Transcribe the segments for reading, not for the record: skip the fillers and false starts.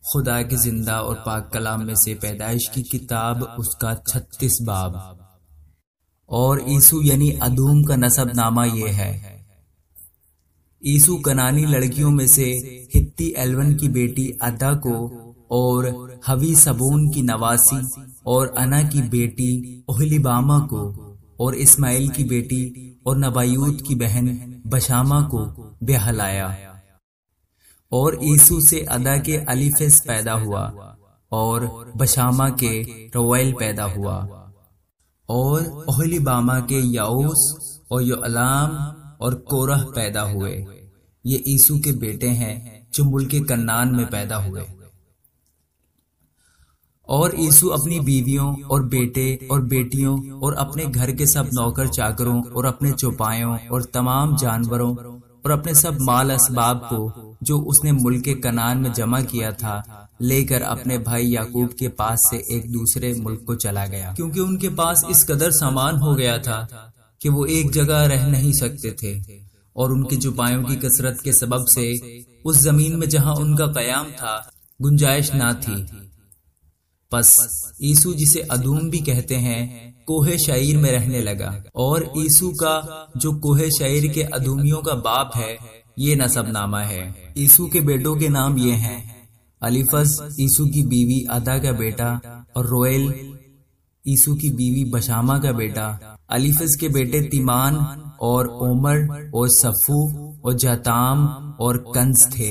خدا کے زندہ اور پاک کلام میں سے پیدائش کی کتاب اس کا 36 باب۔ اور عیسو یعنی ادوم کا نسب نامہ یہ ہے۔ عیسو کنانی لڑکیوں میں سے ہتی ایلون کی بیٹی ادا کو اور ہوی سبون کی نواسی اور انا کی بیٹی اوہلیبامہ کو اور اسماعیل کی بیٹی اور نبایوت کی بہن بشامہ کو بیاہ لایا۔ اور عیسو سے ادا کے الیفز پیدا ہوا اور بشامہ کے رویل پیدا ہوا، اور اوہلیبامہ کے یعوس اور یعلام اور کورہ پیدا ہوئے۔ یہ عیسو کے بیٹے ہیں جو ملک کنعان میں پیدا ہوئے۔ اور عیسو اپنی بیویوں اور بیٹے اور بیٹیوں اور اپنے گھر کے سب نوکر چاکروں اور اپنے چوپایوں اور تمام جانوروں اور اپنے سب مال اسباب کو جو اس نے ملک کنعان میں جمع کیا تھا لے کر اپنے بھائی یعقوب کے پاس سے ایک دوسرے ملک کو چلا گیا، کیونکہ ان کے پاس اس قدر سامان ہو گیا تھا کہ وہ ایک جگہ رہ نہیں سکتے تھے، اور ان کے چوپایوں کی کثرت کے سبب سے اس زمین میں جہاں ان کا قیام تھا گنجائش نہ تھی۔ پس عیسو جسے ادوم بھی کہتے ہیں کوہ شعیر میں رہنے لگا، اور عیسو کا جو کوہ شعیر کے ادومیوں کا باپ ہے یہ نسب نامہ ہے۔ عیسو کے بیٹوں کے نام یہ ہیں: الیفز عیسو کی بیوی ادا کا بیٹا، اور رویل عیسو کی بیوی بشامہ کا بیٹا۔ الیفز کے بیٹے تیمان اور عمر اور صفو اور جاتام اور کنز تھے،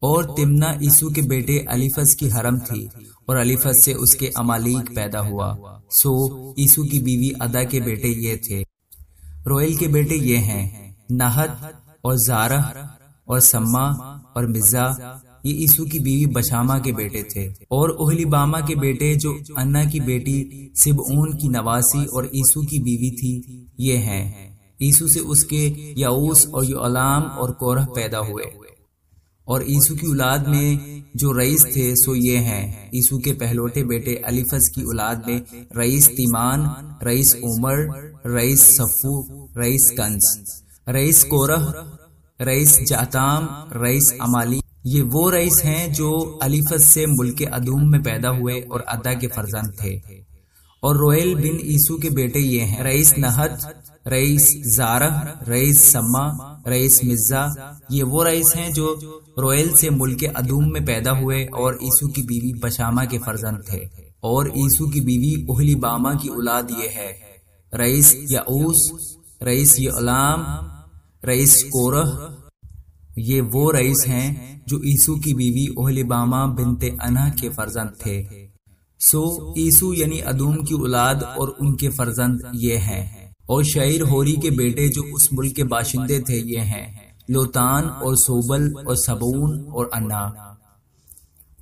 اور تمنا عیسو کے بیٹے الیفز کی حرم تھی، اور الیفز سے اس کے امالیک پیدا ہوا۔ سو عیسو کی بیوی ادا کے بیٹے یہ تھے۔ رویل کے بیٹے یہ ہیں: نہت اور زارہ اور سما اور مزا، یہ عیسو کی بیوی بشامہ کے بیٹے تھے۔ اور اوہلیبامہ کے بیٹے جو انا کی بیٹی سبعون کی نواسی اور عیسو کی بیوی تھی یہ ہیں: عیسو سے اس کے یعوس اور یعلام اور کورہ پیدا ہوئے۔ اور عیسو کی اولاد میں جو رئیس تھے سو یہ ہیں: عیسو کے پہلوٹے بیٹے الیفز کی اولاد میں رئیس تیمان، رئیس عمر، رئیس صفو، رئیس کنز، رئیس کورہ، رئیس جاتام، رئیس امالی۔ یہ وہ رئیس ہیں جو الیفز سے ملک ادوم میں پیدا ہوئے اور ادا کے فرزند تھے۔ اور رویل بن عیسو کے بیٹے یہ ہیں: رئیس نہت، رئیس زارہ، رئیس سما، رئیس مزا۔ یہ وہ رئیس ہیں جو رویل سے ملک ادوم میں پیدا ہوئے اور عیسو کی بیوی بشامہ کے فرزند تھے۔ اور عیسو کی بیوی اوہلیبامہ کی اولاد یہ ہے: رئیس یعوس، رئیس یعلام، رئیس کورہ۔ یہ وہ رئیس ہیں جو عیسو کی بیوی اوہلیبامہ بنت انا کے فرزند تھے۔ سو عیسو یعنی ادوم کی اولاد اور ان کے فرزند یہ ہیں۔ اور شعیر ہوری کے بیٹے جو اس ملک کے باشندے تھے یہ ہیں: لوتان اور سوبل اور سبون اور انا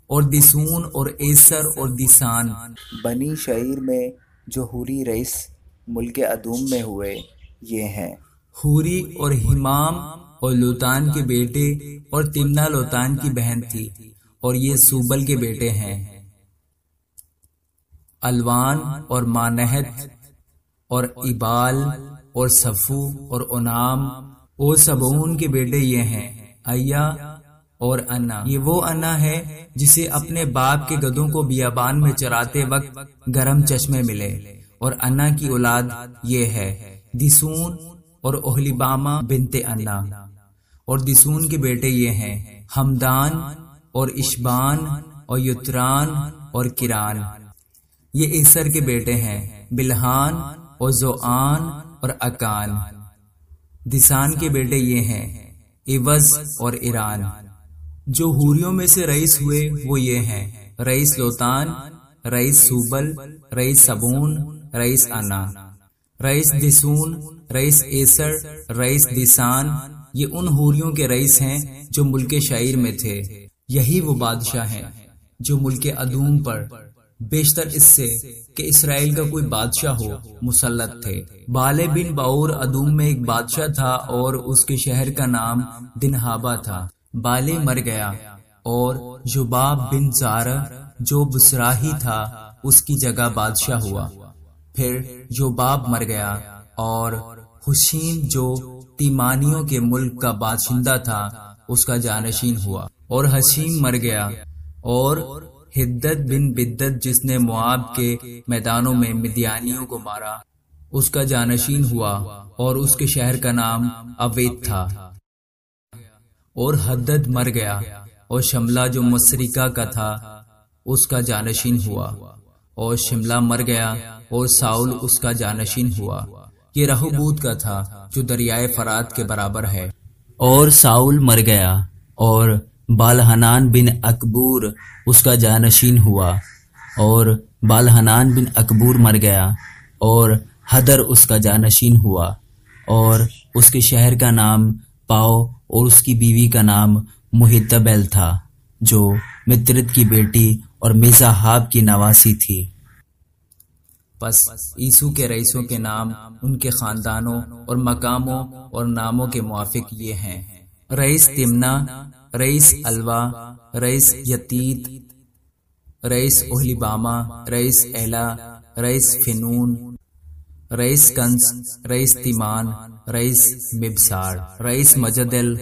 اور دسون اور ایسر اور دیسان۔ بنی شعیر میں جو ہوری رئیس ملک ادوم میں ہوئے یہ ہیں: ہوری اور ہمام اور لوتان کے بیٹے، اور تمنا لوتان کی بہن تھی، اور یہ سوبل کے بیٹے ہیں: الوان اور مانہت اور ایبال اور صفو اور اونام۔ اور سبعون کے بیٹے یہ ہیں: ایا اور انا۔ یہ وہ انا ہے جسے اپنے باپ کے گدھوں کو بیابان میں چراتے وقت گرم چشمے ملے۔ اور انا کی اولاد یہ ہے: دسون اور اوہلیبامہ بنت انا۔ اور دسون کے بیٹے یہ ہیں: ہمدان اور اشبان اور یتران اور کران۔ یہ ایسر کے بیٹے ہیں: بلحان اور زوآن اور اکان۔ دیسان کے بیٹے یہ ہیں: عوض اور ایران۔ جو ہوریوں میں سے رئیس ہوئے وہ یہ ہیں: رئیس لوتان، رئیس سوبل، رئیس سبون، رئیس انا، رئیس دسون، رئیس ایسر، رئیس دیسان۔ یہ ان ہوریوں کے رئیس ہیں جو ملک شعیر میں تھے۔ یہی وہ بادشاہ ہیں جو ملک ادوم پر بیشتر اس سے کہ اسرائیل کا کوئی بادشاہ ہو مسلط تھے۔ بالے بن باور ادوم میں ایک بادشاہ تھا اور اس کے شہر کا نام دنہابا تھا۔ بالے مر گیا اور یوباب بن زارہ جو بصراہی تھا اس کی جگہ بادشاہ ہوا۔ پھر یوباب مر گیا اور حشیم جو تیمانیوں کے ملک کا باشندہ تھا اس کا جانشین ہوا۔ اور حشیم مر گیا اور حدت بن بدت جس نے مواب کے میدانوں میں مدیانیوں کو مارا اس کا جانشین ہوا، اور اس کے شہر کا نام اویت تھا۔ اور حدد مر گیا، اور شملہ جو مشرکہ کا تھا اس کا جانشین ہوا، اور شملہ مر گیا، اور ساؤل اس کا جانشین ہوا۔ یہ رہوبوت کا تھا جو دریائے فرات کے برابر ہے۔ اور ساؤل مر گیا، اور بالحنان بن اکبور اس کا جانشین ہوا، اور بالحنان بن اکبور مر گیا، اور حدر اس کا جانشین ہوا، اور اس کے شہر کا نام پاؤ، اور اس کی بیوی کا نام محتبل تھا جو مترد کی بیٹی اور میزاحاب کی نواسی تھی۔ پس عیسو کے رئیسوں کے نام ان کے خاندانوں اور مقاموں اور ناموں کے موافق یہ ہیں: رئیس تمنا، رئیس الوا، رئیس یتید، رئیس اوہلیباما، رئیس ایلا، رئیس فنون، رئیس کنز، رئیس تیمان، رئیس مبسار، رئیس مجدل،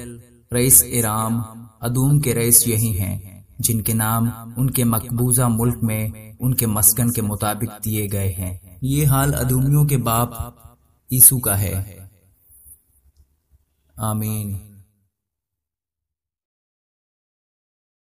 رئیس ارام۔ ادوم کے رئیس یہی ہیں جن کے نام ان کے مقبوضہ ملک میں ان کے مسکن کے مطابق دیے گئے ہیں۔ یہ حال ادومیوں کے باپ عیسو کا ہے۔ آمین۔